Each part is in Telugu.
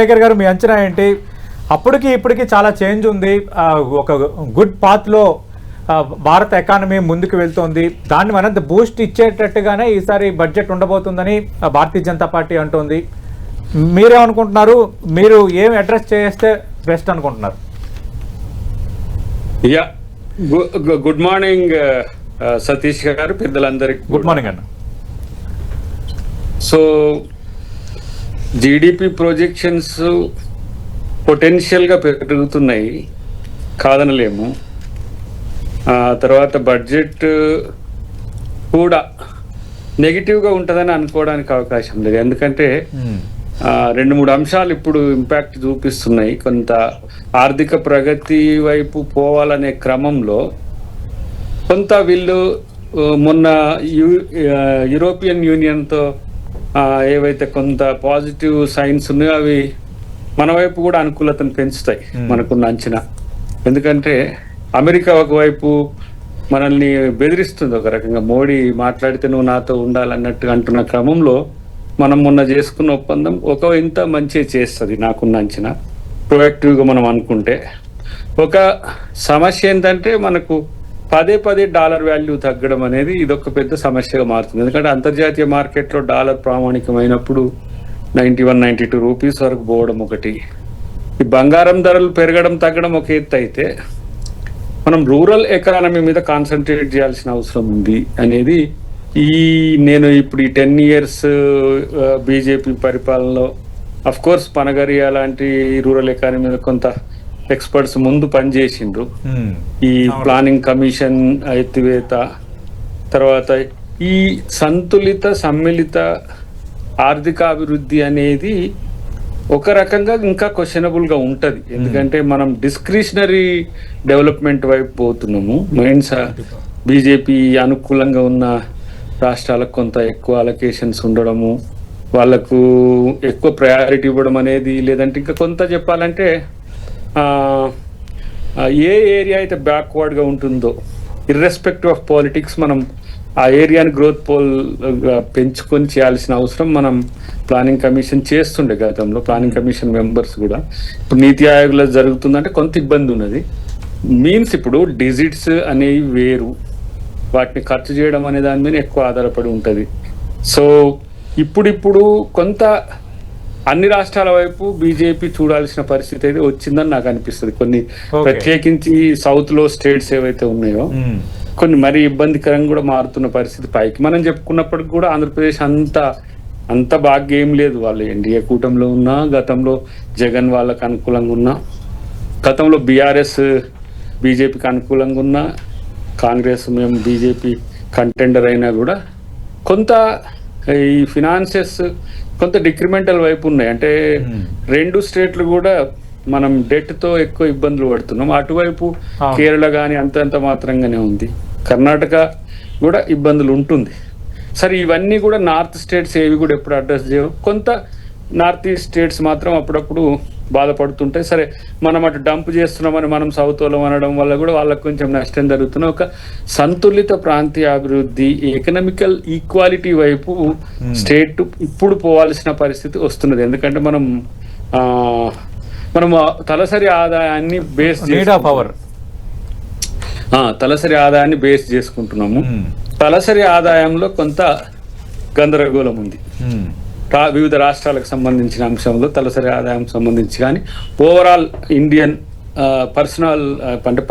శేఖర్ గారు, మీ అంచనా ఏంటి? అప్పటికి ఇప్పటికి చాలా చేంజ్ ఉంది. ఒక గుడ్ పాత్లో భారత ఎకానమీ ముందుకు వెళ్తోంది. దాన్ని మరింత బూస్ట్ ఇచ్చేటట్టుగానే ఈసారి బడ్జెట్ ఉండబోతుందని భారతీయ జనతా పార్టీ అంటోంది. మీరేమనుకుంటున్నారు? మీరు ఏం అడ్రస్ చేస్తే బెస్ట్ అనుకుంటున్నారు? గుడ్ మార్నింగ్ సతీష్ గారు, పెద్దలందరికీ గుడ్ మార్నింగ్ అన్న. సో జీడిపి ప్రొజెక్షన్స్ పొటెన్షియల్ గా పెరుగుతున్నాయి, కాదనలేము. తర్వాత బడ్జెట్ కూడా నెగిటివ్ గా ఉంటుందని అనుకోవడానికి అవకాశం లేదు. ఎందుకంటే 2-3 అంశాలు ఇప్పుడు ఇంపాక్ట్ చూపిస్తున్నాయి. కొంత ఆర్థిక ప్రగతి వైపు పోవాలనే క్రమంలో కొంత వీళ్ళు మొన్న యూరోపియన్ యూనియన్తో ఏవైతే కొంత పాజిటివ్ సైన్స్ ఉన్నాయో అవి మన వైపు కూడా అనుకూలతను పెంచుతాయి మనకున్న అంచనా. ఎందుకంటే అమెరికా ఒకవైపు మనల్ని బెదిరిస్తుంది ఒక రకంగా, మోడీ మాట్లాడితే నువ్వు నాతో ఉండాలన్నట్టు అంటున్న క్రమంలో మనం మొన్న చేసుకున్న ఒప్పందం ఒక ఇంత మంచి చేస్తుంది నాకున్న అంచనా, ప్రొయాక్టివ్గా మనం అనుకుంటే. ఒక సమస్య ఏంటంటే మనకు పదే డాలర్ వాల్యూ తగ్గడం అనేది ఇదొక పెద్ద సమస్యగా మారుతుంది. ఎందుకంటే అంతర్జాతీయ మార్కెట్లో డాలర్ ప్రామాణికమైనప్పుడు 91-92 రూపీస్ వరకు పోవడం ఒకటి, ఈ బంగారం ధరలు పెరగడం తగ్గడం ఒక ఎత్తు అయితే, మనం రూరల్ ఎకానమీ మీద కాన్సన్ట్రేట్ చేయాల్సిన అవసరం ఉంది అనేది నేను ఇప్పుడు ఈ 10 years బీజేపీ పరిపాలనలో అఫ్ కోర్స్ పనగరియా లాంటి రూరల్ ఎకానమీ మీద కొంత ఎక్స్పర్ట్స్ ముందు పనిచేసిండ్రు. ఈ ప్లానింగ్ కమిషన్ ఎత్తివేత, తర్వాత ఈ సంతులిత సమ్మిళిత ఆర్థిక అభివృద్ధి అనేది ఒక రకంగా ఇంకా క్వశ్చనబుల్ గా ఉంటది. ఎందుకంటే మనం డిస్క్రిషనరీ డెవలప్మెంట్ వైపు పోతున్నాము. మెయిన్స్ బీజేపీ అనుకూలంగా ఉన్న రాష్ట్రాలకు కొంత ఎక్కువ అలొకేషన్స్ ఉండడము, వాళ్ళకు ఎక్కువ ప్రయారిటీ ఇవ్వడం అనేది, లేదంటే ఇంకా కొంత చెప్పాలంటే ఏ ఏరియా అయితే బ్యాక్వర్డ్ గా ఉంటుందో ఇర్రెస్పెక్టివ్ ఆఫ్ పాలిటిక్స్ మనం ఆ ఏరియాని గ్రోత్ పెంచుకొని చేయాల్సిన అవసరం మనం ప్లానింగ్ కమిషన్ చేస్తుండే గతంలో. ప్లానింగ్ కమిషన్ మెంబర్స్ కూడా ఇప్పుడు నీతి ఆయోగ్లో జరుగుతుందంటే కొంత ఇబ్బంది ఉన్నది. మీన్స్ ఇప్పుడు డిజిట్స్ అనేవి వేరు, వాటిని ఖర్చు చేయడం అనే దాని మీద ఎక్కువ ఆధారపడి ఉంటుంది. సో ఇప్పుడు కొంత అన్ని రాష్ట్రాల వైపు బీజేపీ చూడాల్సిన పరిస్థితి అయితే వచ్చిందని నాకు అనిపిస్తుంది. కొన్ని ప్రత్యేకించి సౌత్ లో స్టేట్స్ ఏవైతే ఉన్నాయో కొన్ని మరీ ఇబ్బందికరంగా కూడా మారుతున్న పరిస్థితి. పైకి మనం చెప్పుకున్నప్పటికి కూడా ఆంధ్రప్రదేశ్ అంత బాగా ఏం లేదు. వాళ్ళు ఎన్డీఏ కూటమిలో ఉన్నా, గతంలో జగన్ వాళ్ళకు అనుకూలంగా ఉన్నా, గతంలో బీఆర్ఎస్ బీజేపీకి అనుకూలంగా ఉన్నా, కాంగ్రెస్ మేము బీజేపీ కంటెండర్ అయినా కూడా కొంత ఈ ఫినాన్సెస్ కొంత డిక్రిమెంటల్ వైపు ఉన్నాయి. అంటే 2 స్టేట్లు కూడా మనం డెట్ తో ఎక్కువ ఇబ్బందులు పడుతున్నాం. అటువైపు కేరళ కానీ అంతంత మాత్రంగానే ఉంది, కర్ణాటక కూడా ఇబ్బందులు ఉంటుంది. సరే ఇవన్నీ కూడా నార్త్ స్టేట్స్ ఏవి కూడా ఎప్పుడు అడ్రస్ చేయవు. కొంత నార్త్ ఈస్ట్ స్టేట్స్ మాత్రం అప్పుడప్పుడు బాధపడుతుంటాయి. సరే మనం అటు డంప్ చేస్తున్నామని మనం సౌత్ లో అనడం వల్ల కూడా వాళ్ళకు కొంచెం నష్టం జరుగుతున్న ఒక సంతులిత ప్రాంతీయ అభివృద్ధి, ఎకనామికల్ ఈక్వాలిటీ వైపు స్టేట్ ఇప్పుడు పోవాల్సిన పరిస్థితి వస్తున్నది. ఎందుకంటే మనం తలసరి ఆదాయాన్ని బేస్ చేసుకుంటున్నాము. తలసరి ఆదాయంలో కొంత గందరగోళం ఉంది. వివిధ రాష్ట్రాలకు సంబంధించిన అంశంలో తలసరి ఆదాయం సంబంధించి కానీ, ఓవరాల్ ఇండియన్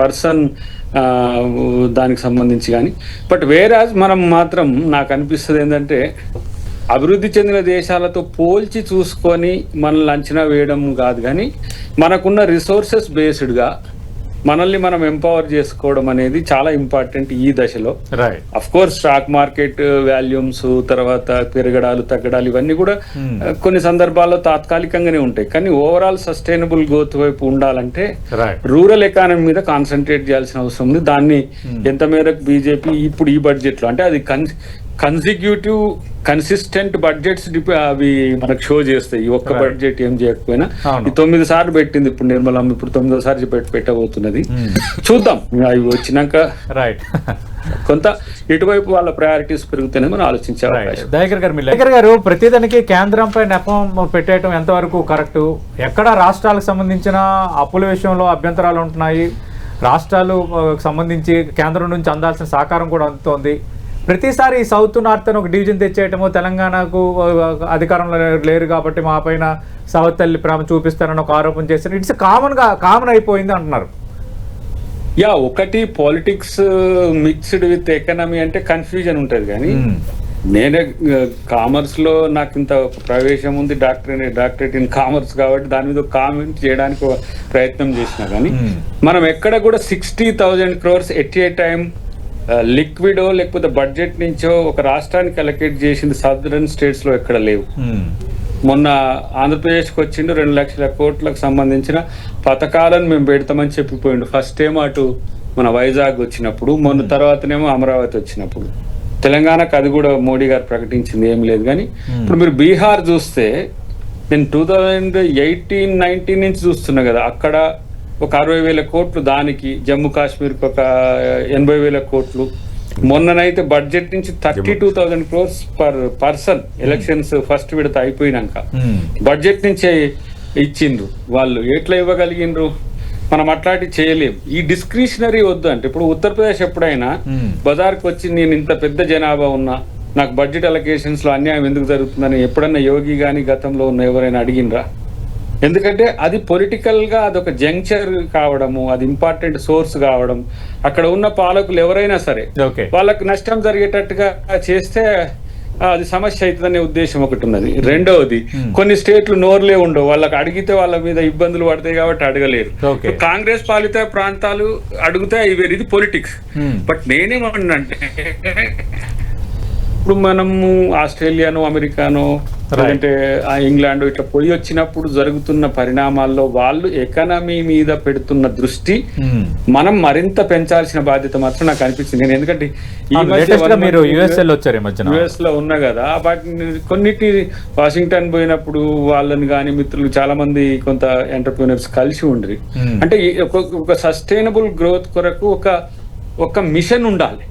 పర్సన్ దానికి సంబంధించి కానీ. బట్ వేరాజ్ మనం మాత్రం నాకు అనిపిస్తుంది ఏంటంటే అభివృద్ధి చెందిన దేశాలతో పోల్చి చూసుకొని మనల్ని అంచనా వేయడం కాదు, కానీ మనకున్న రిసోర్సెస్ బేస్డ్గా మనల్ని మనం ఎంపవర్ చేసుకోవడం అనేది చాలా ఇంపార్టెంట్ ఈ దశలో. Of course stock market volumes, తర్వాత పెరగడాలు తగ్గడాలు ఇవన్నీ కూడా కొన్ని సందర్భాల్లో తాత్కాలికంగానే ఉంటాయి. కానీ ఓవరాల్ సస్టైనబుల్ గ్రోత్ వైపు ఉండాలంటే రూరల్ ఎకానమీ మీద కాన్సన్ట్రేట్ చేయాల్సిన అవసరం ఉంది. దాన్ని ఎంత మేరకు బీజేపీ ఇప్పుడు ఈ బడ్జెట్ లో, అంటే అది కన్సిస్టెంట్ బడ్జెట్స్ అవి మనకు షో చేస్తాయి. ఈ ఒక్క బడ్జెట్ ఏం చేయకపోయినా 9 సార్లు పెట్టింది ఇప్పుడు నిర్మలమ్మ, ఇప్పుడు 9వ సారి పెట్టబోతున్నది. చూద్దాం అవి వచ్చినాక. రైట్. కొంత ఇటువైపు వాళ్ళ ప్రయారిటీస్ పెరుగుతాయని మనం ఆలోచించే అవకాశం. దయాకర్ గారు ప్రతిదానికి కేంద్రంపై నెపం పెట్టేయటం ఎంతవరకు కరెక్ట్? ఎక్కడ రాష్ట్రాలకు సంబంధించిన అప్పుల విషయంలో అభ్యంతరాలు ఉంటున్నాయి, రాష్ట్రాలు సంబంధించి కేంద్రం నుంచి అందాల్సిన సహకారం కూడా అందుతోంది. ప్రతిసారి సౌత్ నార్త్ అని ఒక డివిజన్ తెచ్చేయటము, తెలంగాణకు అధికారంలో లేరు కాబట్టి మా పైన సౌత్ తల్లి ప్రేమ చూపిస్తారని ఒక ఆరోపణ చేస్తారు. ఇట్స్ కామన్ అయిపోయింది అంటున్నారు. ఒకటి పాలిటిక్స్ మిక్స్డ్ విత్ ఎకనామీ అంటే కన్ఫ్యూజన్ ఉంటుంది, కానీ నేనే కామర్స్ లో నాకు ఇంత ప్రవేశం ఉంది, డాక్టరేట్ ఇన్ కామర్స్ కాబట్టి దాని మీద కామెంట్ చేయడానికి ప్రయత్నం చేసినా, కానీ మనం ఎక్కడ కూడా 60,000 crores ఎట్ ఏ టైం లిక్విడో లేకపోతే బడ్జెట్ నుంచో ఒక రాష్ట్రానికి అలొకేట్ చేసింది సదరన్ స్టేట్స్ లో ఎక్కడ లేవు. మొన్న ఆంధ్రప్రదేశ్కి వచ్చిండు 2 లక్షల కోట్లకు సంబంధించిన పథకాలను మేము పెడతామని చెప్పిపోయిండు. ఫస్ట్ ఏమో అటు మన వైజాగ్ వచ్చినప్పుడు, మొన్న తర్వాతనేమో అమరావతి వచ్చినప్పుడు. తెలంగాణకు అది కూడా మోడీ గారు ప్రకటించింది ఏం లేదు. కానీ ఇప్పుడు మీరు బీహార్ చూస్తే నేను 2018-19 నుంచి చూస్తున్నా కదా, అక్కడ ఒక 60,000 కోట్లు, దానికి జమ్మూ కాశ్మీర్కి ఒక 80,000 కోట్లు. మొన్ననైతే బడ్జెట్ నుంచి 32,000 crores per person elections first విడత అయిపోయినాక బడ్జెట్ నుంచే ఇచ్చిండ్రు. వాళ్ళు ఎట్లా ఇవ్వగలిగిండ్రు? మనం అట్లాంటి చేయలేం. ఈ డిస్క్రిషనరీ వద్దు అంటే, ఇప్పుడు ఉత్తరప్రదేశ్ ఎప్పుడైనా బజార్కి వచ్చి నేను ఇంత పెద్ద జనాభా ఉన్నా, నాకు బడ్జెట్ అలొకేషన్స్ లో అన్యాయం ఎందుకు జరుగుతుందని ఎప్పుడన్నా యోగి గాని గతంలో ఉన్న ఎవరైనా అడిగినరా? ఎందుకంటే అది పొలిటికల్ గా అదొక జంక్చర్ కావడము, అది ఇంపార్టెంట్ సోర్స్ కావడం, అక్కడ ఉన్న పాలకులు ఎవరైనా సరే వాళ్ళకు నష్టం జరిగేటట్టుగా చేస్తే అది సమస్య అవుతుందనే ఉద్దేశం ఒకటి ఉన్నది. రెండవది, కొన్ని స్టేట్లు నోర్లే ఉండవు, వాళ్ళకి అడిగితే వాళ్ళ మీద ఇబ్బందులు పడతాయి కాబట్టి అడగలేరు. కాంగ్రెస్ పాలిత ప్రాంతాలు అడిగితే ఇది పొలిటిక్స్. బట్ నేనేమంటున్నంటే, ఇప్పుడు మనము ఆస్ట్రేలియాను, అమెరికాను, లేదంటే ఇంగ్లాండ్ ఇట్లా పోయి వచ్చినప్పుడు జరుగుతున్న పరిణామాల్లో వాళ్ళు ఎకానమీ మీద పెడుతున్న దృష్టి మనం మరింత పెంచాల్సిన బాధ్యత మాత్రం నాకు అనిపించింది. నేను ఎందుకంటే ఈ మధ్య యుఎస్ లో ఉన్నా కదా, వాటిని కొన్నిటి వాషింగ్టన్ పోయినప్పుడు వాళ్ళని కానీ మిత్రులు చాలా మంది కొంత ఎంటర్‌ప్రెన్యూర్స్ కలిసి ఉండ్రి. అంటే ఒక సస్టైనబుల్ గ్రోత్ కొరకు ఒక మిషన్ ఉండాలి,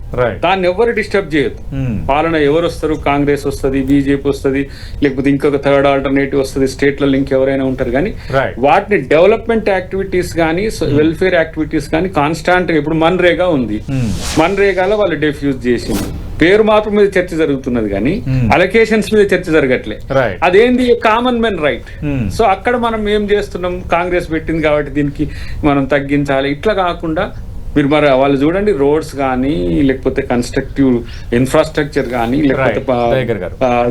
దాన్ని ఎవరు డిస్టర్బ్ చేయొద్దు. పాలన ఎవరు వస్తారు, కాంగ్రెస్ వస్తుంది, బీజేపీ వస్తుంది, లేకపోతే ఇంకొక థర్డ్ ఆల్టర్నేటివ్ వస్తుంది, స్టేట్లలో ఇంకెవరైనా ఉంటారు. కానీ వాటిని డెవలప్మెంట్ యాక్టివిటీస్ కానీ వెల్ఫేర్ యాక్టివిటీస్ కానీ కాన్స్టాంట్, ఇప్పుడు మన్రేగా ఉంది, మన్రేగాలో వాళ్ళు డెఫ్యూజ్ చేసింది, పేరు మార్పు మీద చర్చ జరుగుతున్నది కానీ అలొకేషన్స్ మీద చర్చ జరగట్లే. అదేంది కామన్ మెన్ రైట్. సో అక్కడ మనం ఏం చేస్తున్నాం, కాంగ్రెస్ పెట్టింది కాబట్టి దీనికి మనం తగ్గించాలి, ఇట్లా కాకుండా మీరు మరి వాళ్ళు చూడండి, రోడ్స్ కానీ లేకపోతే కన్స్ట్రక్టివ్ ఇన్ఫ్రాస్ట్రక్చర్ కానీ లేకపోతే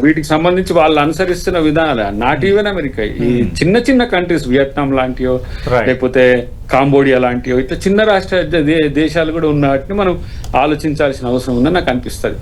వీటికి సంబంధించి వాళ్ళు అనుసరిస్తున్న విధానాలు, నాట్ ఈవెన్ అమెరికా, ఈ చిన్న చిన్న కంట్రీస్, వియత్నాం లాంటివో లేకపోతే కాంబోడియా లాంటివో, ఇట్లా చిన్న రాష్ట్ర దేశాలు కూడా ఉన్న వాటిని మనం ఆలోచించాల్సిన అవసరం ఉందని నాకు అనిపిస్తుంది.